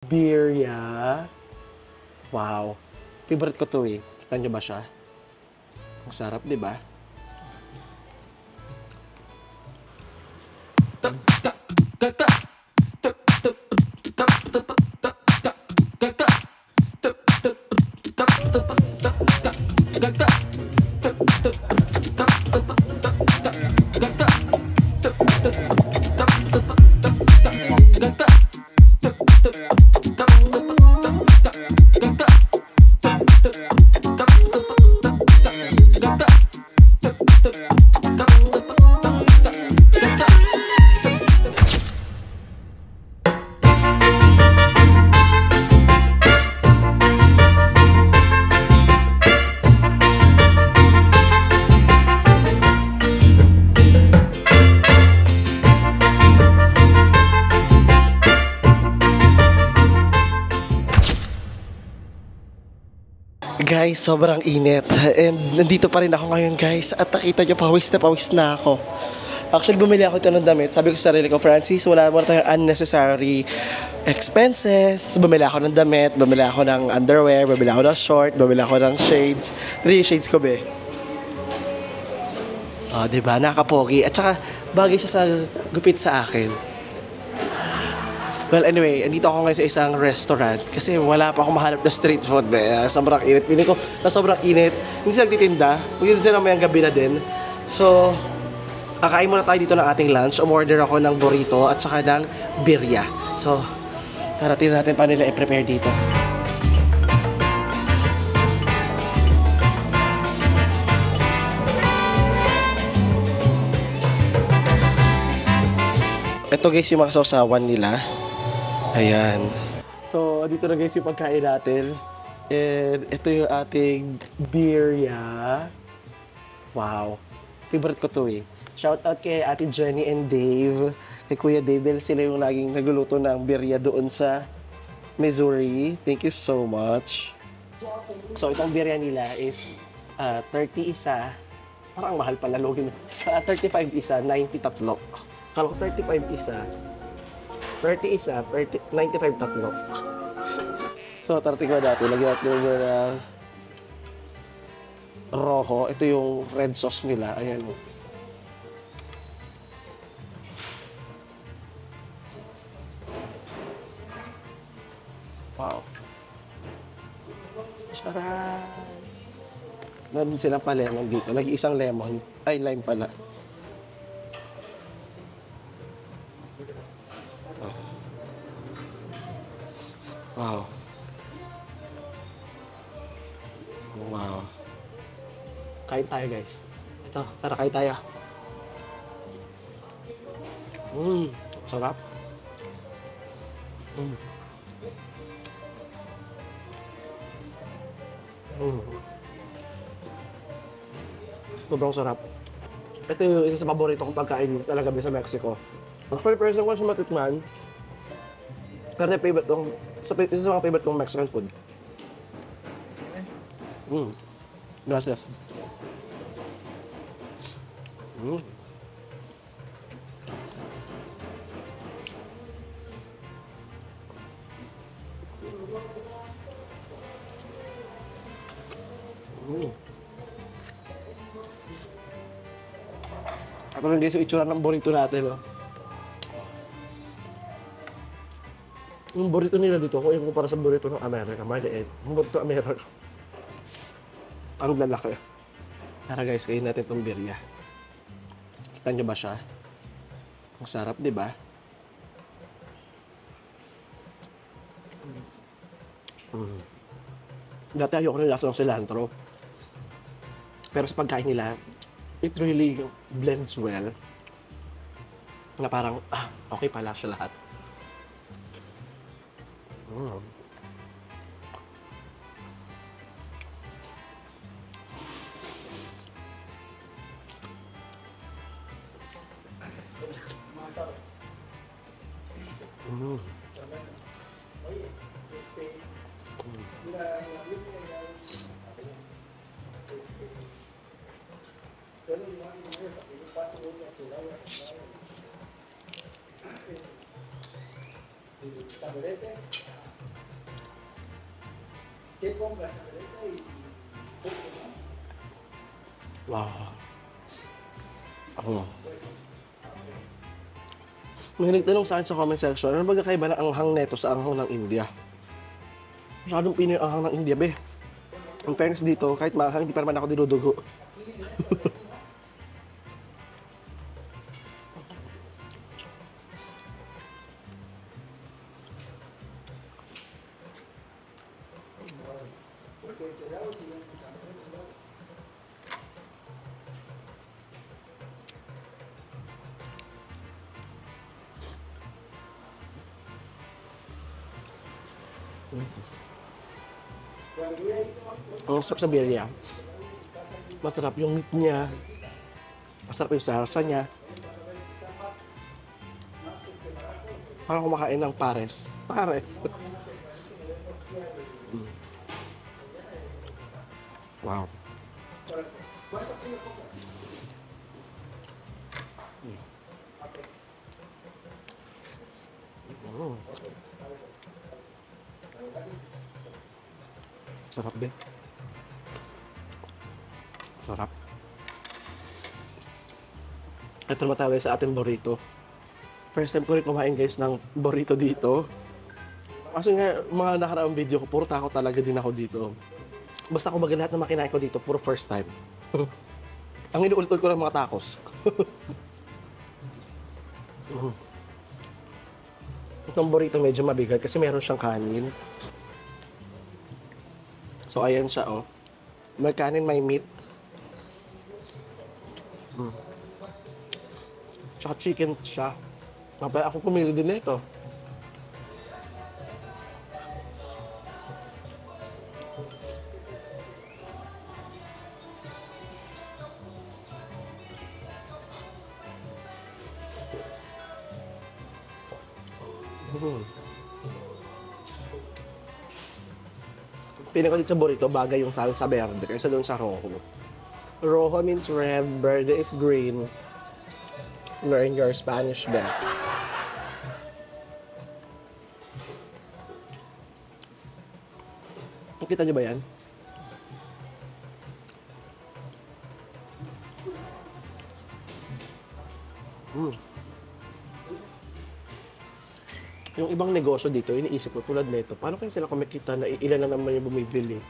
Birria. Wow. Favorite ko to eh. Kita nyo ba siya? Ang sarap, di ba? Guys, sobrang init. And nandito pa rin ako ngayon, guys. At nakita nyo, pawis na ako. Actually, bumili ako ito ng damit. Sabi ko sa sarili ko, Francis, wala mo tayong unnecessary expenses. So, bumili ako ng damit, bumili ako ng underwear, bumili ako ng short, bumili ako ng shades. 3 shades ko, be. Oh, diba? Nakapogi. At saka, bagay siya sa gupit sa akin. Well, anyway, andito ako ngayon sa isang restaurant kasi wala pa akong mahanap na street food. Sobrang init. Piling ko na sobrang init. Hindi sila nagtitinda. Hindi sila mayang gabi na din. So, kakain muna tayo dito ng ating lunch. Umorder ako ng burrito at saka ng birria. So, tara, tingnan natin paano nila i-prepare dito. Ito guys yung mga sausawan nila. Ayan. So, dito na guys yung pagkain natin. And ito yung ating birria. Wow. Favorite ko to eh. Shout out kay Ate Jenny and Dave. Kay Kuya Dave dahil sila yung laging nagluluto ng birria doon sa Missouri. Thank you so much. So, itong birria nila is 30 isa. Parang mahal pala login. 35 isa, 90 tatlo. Kala ko 35 isa. 30 isa, 95 tatlo. So, tarting ko dati. Lagyan natin mo ng rojo. Ito yung red sauce nila. Ayan o. Wow. Sarap. Meron silang pa lemon dito. Lagi isang lemon. Ay, lime pala. Wow. Wow. Kain tayo guys. Ito, tara kain tayo. Sarap. Sobrang sarap. Ito yung isa sa paborito kong pagkain talaga sa Mexico. Actually, person ko siya matikman. Pero favorite tong, isa sa mga favorite kong Mexican food. Gracias. Ito lang guys yung itsura ng burrito natin. Oh. Yung burrito nila dito, kung ikumpara sa burrito ng Amerika, maliit. Yung burrito ng Amerika, ang lalaki. Tara guys, kain natin itong birria. Kita nyo ba siya? Ang sarap, di ba? Dati ayoko ng lasa ng cilantro. Pero sa pagkain nila, it really blends well. Na parang, okay pala siya lahat. Wow. Ako. May nagtanong sa akin sa comment section, ano ba kakaiba ng anghang neto sa anghang ng India? Masyadong Pinoy ang anghang ng India, be. In fairness dito, kahit maanghang, hindi pa naman ako dinudugo. Ang sarap sa birria. Masarap yung meat niya. Masarap yung sarsa niya. Parang kumakain ng pares. Pares. Wow. Sarap din. Sarap. Ito naman tayo sa ating burrito. First time ko rin kumain guys ng burrito dito. Kasi nga, mga nakaraang video ko, puro takot talaga din ako dito. Basta kumbaga lahat ng makinain ko dito, puro first time. Ang inuulit-ulit ko lang mga tacos. Itong burrito medyo mabigat kasi meron siyang kanin. So, ayan siya, oh. May kanin, may meat. Tsaka chicken siya. Ako pumili din nito. Pinaka dito sa burrito, bagay yung salsa verde kaysa doon sa rojo. Rojo means red, verde is green. Learn your Spanish, Ben. Nakita niyo ba yan? Yung ibang negosyo dito, iniisip ko tulad nito, paano kaya sila kumikita na ilan na naman yung bumibili?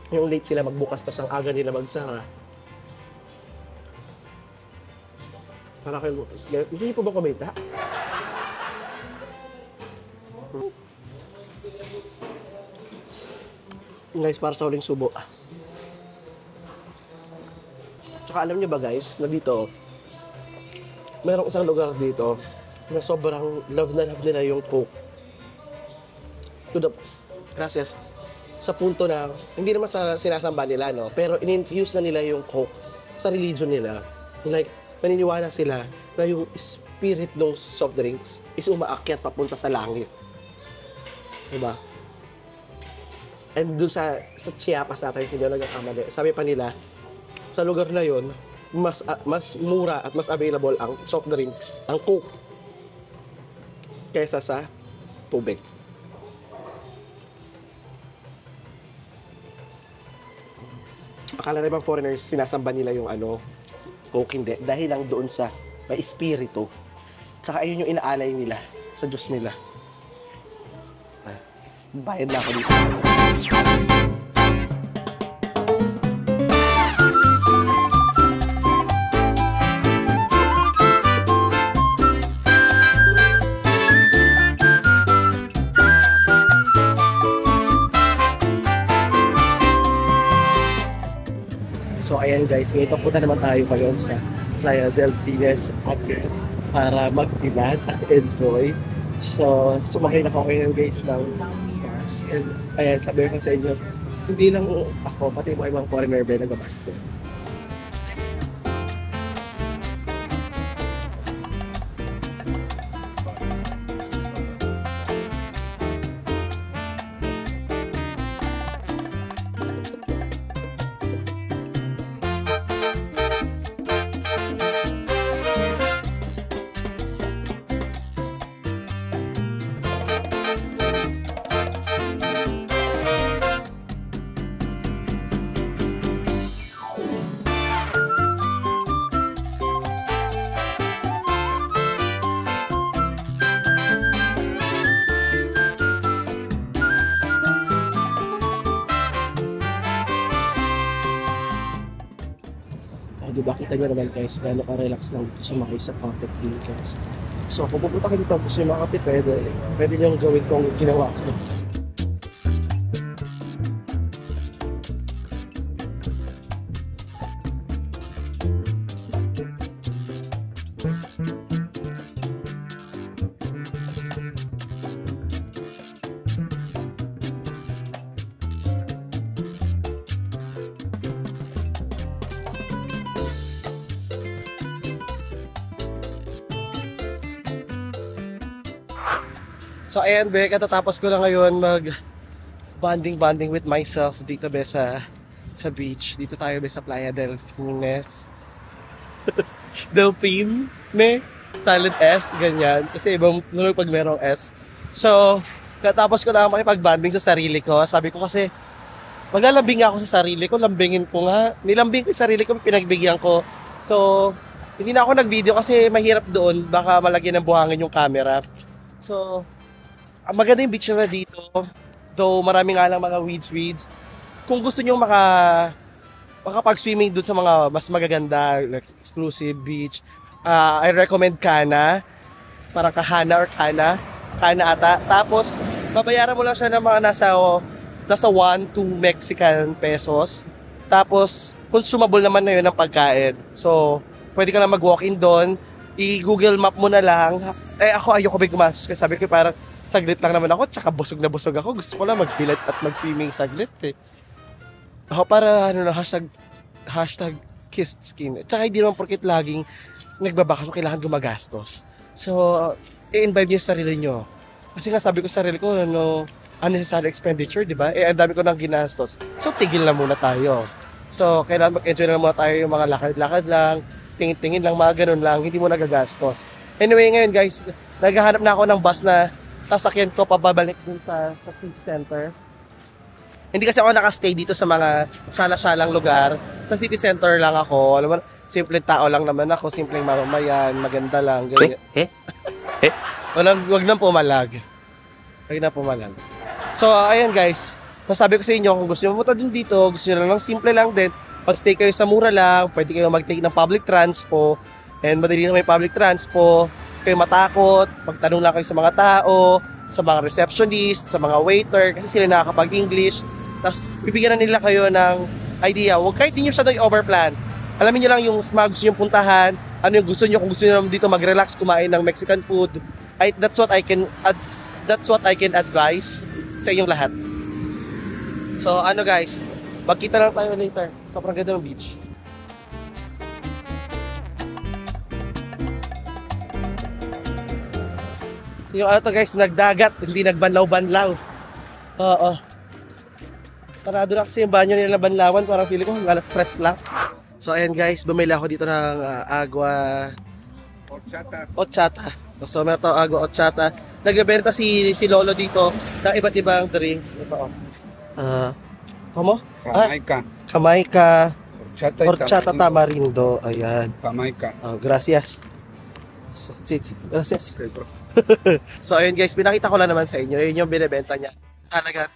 Yung late sila magbukas, tapos ang aga nila magsara. Para kayo, gusto niyo po ba kumita? Guys, para sa huling subo. Tsaka alam niyo ba guys, na dito, mayroong isang lugar dito na sobrang love na love nila yung Coke. Gracias. Sa punto na, hindi naman sa sinasamba nila, no? Pero in-infuse na nila yung Coke sa religion nila. Like, naniniwala sila na yung spirit ng soft drinks is umaakyat papunta sa langit. Diba? And dun sa Chiapas natin, hindi na nagkakamali. Sabi pa nila, sa lugar na yon mas mura at mas available ang soft drinks, ang Coke, kaysa sa tubig. Akala na ibang foreigners, sinasamba nila yung Coke, hindi. Dahil lang doon sa may espiritu. Tsaka ayun yung inaalay nila sa Diyos nila. Bayad na ako dito. So ayan guys, ngayon papunta naman tayo ngayon sa Playa del Piles again para mag-ibad at enjoy. So sumakay na ako ngayon guys ng bus. And ayan, sabi ko sa inyo, hindi lang ako, pati mga ibang foreigner ba nag-bus din. makita nyo naman guys, gano'n ka-relax lang dito sumakay sa content vehicles. So, kung pupunta kayo dito, gusto nyo makatipid, pwede nyo gawin kong ginawa ko. So ayan be, katatapos ko lang ngayon mag-bonding with myself dito be sa beach. Dito tayo be sa Playa Delfines. Delphine, ne? Silent S, ganyan. Kasi ibang tunog pag merong S. So, katapos ko lang makipag-bonding sa sarili ko. Sabi ko kasi, maglalambing ako sa sarili ko, lambingin ko nga. Nilambing ko sa sarili ko, pinagbigyan ko. So, hindi na ako nag-video kasi mahirap doon. Baka malagyan ng buhangin yung camera. So, maganda yung beach na dito. Though marami nga lang mga weeds. Kung gusto nyo makapag-swimming doon sa mga mas magaganda, like exclusive beach, I recommend Cana. Parang Kahana or Cana. Cana ata. Tapos, babayaran mo lang siya ng mga nasa 1-2 Mexican pesos. Tapos, consumable naman na yun ang pagkain. So, pwede ka lang mag-walk-in doon. I-Google map mo na lang. Ako ayoko ba gumastos. Kasi sabi ko parang saglit lang naman ako. Tsaka busog na busog ako. Gusto ko lang mag-bilad at mag-swimming saglit eh. Ako para hashtag kissed skin. Tsaka hindi naman porket laging nagbabaka so kailangan gumagastos. So, i-imbibe niyo sa sarili niyo. Kasi nga sabi ko sa sarili ko, unnecessary expenditure, di ba? Ang dami ko nang ginastos. So, tigil na muna tayo. So, kailangan mag-enjoy na muna tayo yung mga lakad-lakad lang, tingin-tingin lang, mga ganun lang, hindi mo nagagastos. Anyway, ngayon guys, naghahanap na ako ng bus na sasakyan ko pababalik dun sa city center. Hindi kasi ako nakastay dito sa mga sala-salang lugar. Sa city center lang ako. Alam mo, simpleng tao lang naman ako, simpleng mamamayan, maganda lang, ganyan. Wag nang pumalag. Wag nang pumalag. So, ayan guys, masabi ko sa inyo, kung gusto nyo pumunta dun dito, gusto nyo lang simple lang din, pag-stay kayo sa mura lang, pwede kayo mag-take ng public transpo, and madali na may public transpo, kayo matakot, magtanong lang kayo sa mga tao, sa mga receptionist, sa mga waiter, kasi sila nakakapag-English, tapos bibigyan na nila kayo ng idea, huwag kahit hindi nyo siya overplan. Alamin nyo lang yung mga gusto nyo puntahan, ano yung gusto nyo, kung gusto nyo dito mag-relax, kumain ng Mexican food, that's what I can advise sa inyong lahat. So ano guys, magkita lang tayo later. Sobrang ganda ng beach. Yung ano to guys, nagdagat, hindi nagbanlaw-banlaw. Oo. Tarado na kasi yung banyo nila banlawan, parang feeling ko stress lang. So ayan guys, bumili ako dito ng agua horchata. So meron tayong agua horchata. Nagbebenta si Lolo dito ng iba't ibang drinks. Ito Como? Jamaica. Horchata tamarindo. Ayan. Jamaica. Gracias. Gracias. So ayun guys, pinakita ko lang naman sa inyo. Yun yung binibenta niya. Sa halaga ng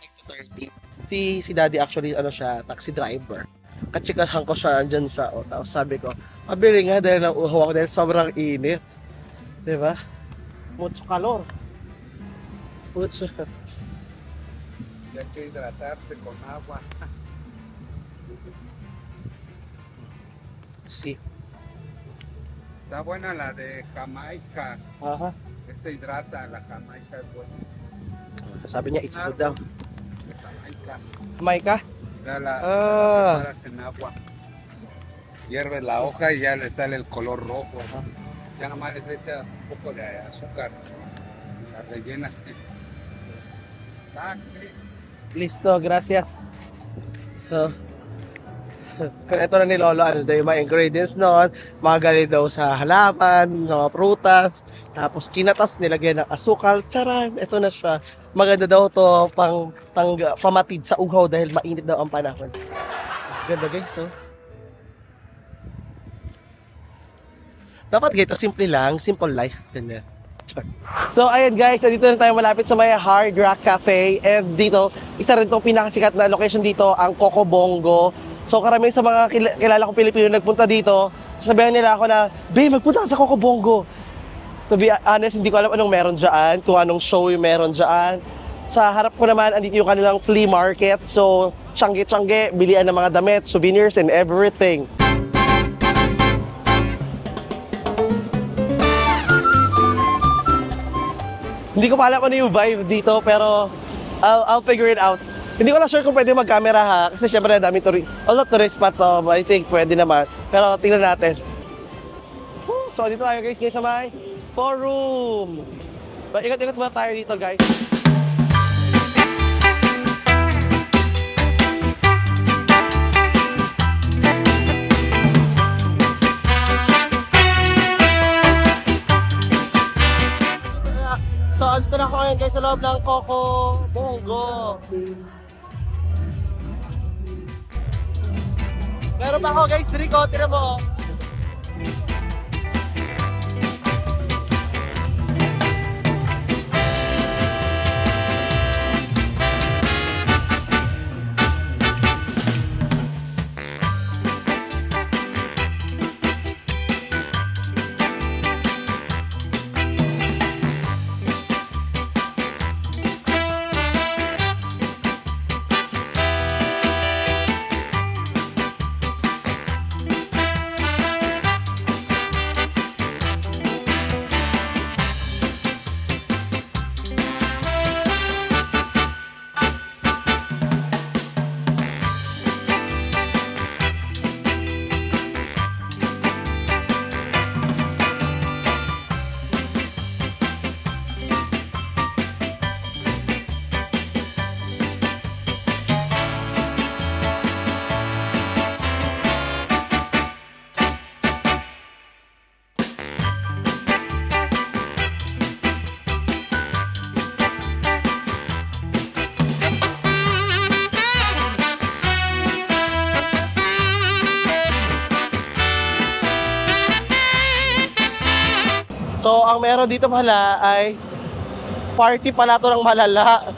30. Si Daddy actually siya, taxi driver. Katsikahan ko siya andyan sa tapos sabi ko, pabili nga dahil ng uhaw ako dahil sobrang init. Diba? Mucho calor. Mucho. Hay que hidratarse con agua. Sí. Está buena la de Jamaica. Aha. Hidrata, la Jamaica es buena. Sabi niya, it's good daw. Jamaica. Jamaica? La preparas en agua. Hierve la hoja y ya le sale el color rojo. Ya nomás les echas un poco de azúcar. La rellenas. Listo, gracias. So, ito na ni Lolo, ano daw yung mga ingredients noon, mga galing daw sa halaman, mga prutas, tapos kinatas, nilagyan ng asukal, charan, ito na siya. Maganda daw to pamatid sa uhaw dahil mainit daw ang panahon. Ganda guys, so. Dapat ganito, simple lang, simple life. Ganyan. So ayun guys, dito na tayo malapit sa may Hard Rock Cafe. And dito, isa rin itong pinakasikat na location dito, ang Coco Bongo. So karamihan sa mga kilala kong Pilipino nagpunta dito, sasabihan nila ako na, "Babe, magpunta ka sa Coco Bongo." To be honest, hindi ko alam anong meron dyan, kung anong show yung meron dyan. Sa harap ko naman, andito yung kanilang flea market. So, tiyangge-tiyangge, bilian ng mga damit, souvenirs, and everything. Hindi ko pa alam ano yung vibe dito, pero I'll figure it out. Hindi ko na sure kung pwede mag-camera ha, kasi syempre dami tourist spot to, I think pwede naman. Pero tingnan natin. So, dito tayo guys sa may forum. Ingat-ingat muna tayo dito guys. So, andito na ako ngayon guys sa loob ng Coco Bongo. Meron pa ako guys, Rico, tira mo. So, ang meron dito pala ay party pala to ng malala.